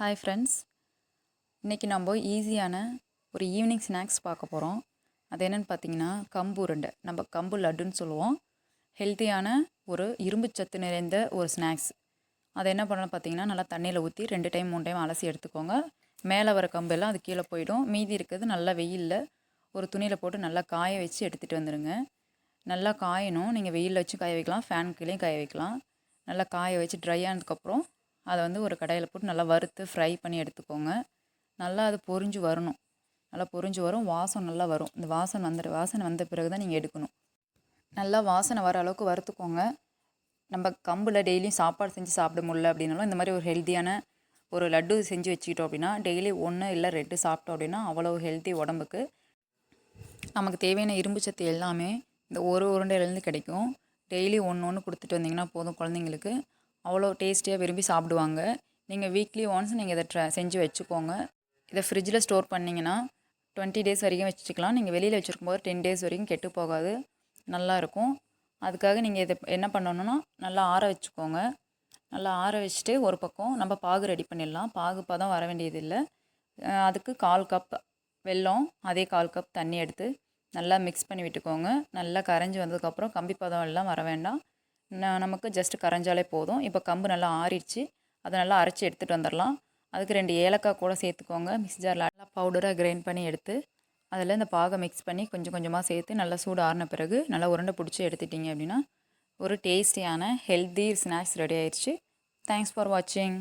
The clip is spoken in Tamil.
ஹாய் ஃப்ரெண்ட்ஸ், இன்றைக்கி நம்ம ஈஸியான ஒரு ஈவினிங் ஸ்நாக்ஸ் பார்க்க போகிறோம். அது என்னென்னு பார்த்தீங்கன்னா கம்பு உருண்டை. நம்ம கம்பு லட்டுன்னு சொல்லுவோம். ஹெல்த்தியான ஒரு இரும்பு சத்து நிறைந்த ஒரு ஸ்நாக்ஸ். அதை என்ன பண்ணணும் பார்த்தீங்கன்னா, நல்லா தண்ணியில் ஊற்றி 2 டைம் 3 டைம் அலசி எடுத்துக்கோங்க. மேலே வர கம்பெல்லாம் அது கீழே போயிடும். மீதி இருக்கிறது நல்லா வெயிலில் ஒரு துணியில் போட்டு நல்லா காய வச்சு எடுத்துகிட்டு வந்துடுங்க. நல்லா காயணும். நீங்கள் வெயிலில் வச்சு காய வைக்கலாம், ஃபேன் கீழேயும் காய வைக்கலாம். நல்லா காய வச்சு ட்ரை ஆனதுக்கப்புறம் அதை வந்து ஒரு கடாயில் போட்டு நல்லா வறுத்து ஃப்ரை பண்ணி எடுத்துக்கோங்க. நல்லா அது பொரிஞ்சு வரணும். நல்லா பொரிஞ்சு வரும், வாசம் நல்லா வரும். இந்த வாசனை வந்த பிறகு தான் நீங்கள் எடுக்கணும். நல்லா வாசனை வர அளவுக்கு வறுத்துக்கோங்க. நம்ம கம்பில் டெய்லியும் சாப்பாடு செஞ்சு சாப்பிட முடியல அப்படின்னாலும் இந்த மாதிரி ஒரு ஹெல்த்தியான ஒரு லட்டு செஞ்சு வச்சுக்கிட்டோம் அப்படின்னா டெய்லி 1 இல்லை 2 சாப்பிட்டோம் அப்படின்னா அவ்வளோ ஹெல்த்தி உடம்புக்கு. நமக்கு தேவையான இரும்பு சத்து எல்லாமே இந்த ஒரு உருண்டையிலேருந்து கிடைக்கும். டெய்லி ஒன்று கொடுத்துட்டு வந்தீங்கன்னா போதும், குழந்தைங்களுக்கு அவ்வளோ டேஸ்டியாக விரும்பி சாப்பிடுவாங்க. நீங்கள் வீக்லி ஒன்ஸ் நீங்கள் இதை செஞ்சு வச்சுக்கோங்க. இதை ஃப்ரிட்ஜில் ஸ்டோர் பண்ணிங்கன்னா 20 டேஸ் வரைக்கும் வச்சுக்கலாம். நீங்கள் வெளியில் வச்சுருக்கும் போது 10 டேஸ் வரைக்கும் கெட்டு போகாது, நல்லாயிருக்கும். அதுக்காக நீங்கள் இதை என்ன பண்ணணுன்னா நல்லா ஆற வச்சுக்கோங்க. நல்லா ஆற வச்சுட்டு ஒரு பக்கம் நம்ம பாகு ரெடி பண்ணிடலாம். பாகு பதம் வர வேண்டியதில்லை. அதுக்கு 1/4 கப் வெல்லம், அதே 1/4 கப் தண்ணி எடுத்து நல்லா மிக்ஸ் பண்ணி விட்டுக்கோங்க. நல்லா கரைஞ்சி வந்ததுக்கப்புறம் கம்பி பதம் எல்லாம் வர வேண்டாம், நமக்கு ஜஸ்ட்டு கரைஞ்சாலே போதும். இப்போ கம்பு நல்லா ஆறிடுச்சு, அதை நல்லா அரைச்சி எடுத்துகிட்டு வந்துடலாம். அதுக்கு 2 ஏலக்காய் கூட சேர்த்துக்கோங்க. மிக்ஸி ஜாரில் நல்லா பவுடராக கிரைண்ட் பண்ணி எடுத்து அதில் இந்த பாகை மிக்ஸ் பண்ணி கொஞ்சம் கொஞ்சமாக சேர்த்து நல்லா சூடு ஆறின பிறகு நல்லா உருண்டை பிடிச்சி எடுத்துட்டிங்க அப்படின்னா ஒரு டேஸ்டியான ஹெல்த்தி ஸ்நாக்ஸ் ரெடி ஆயிடுச்சு. தேங்க்ஸ் ஃபார் வாட்சிங்.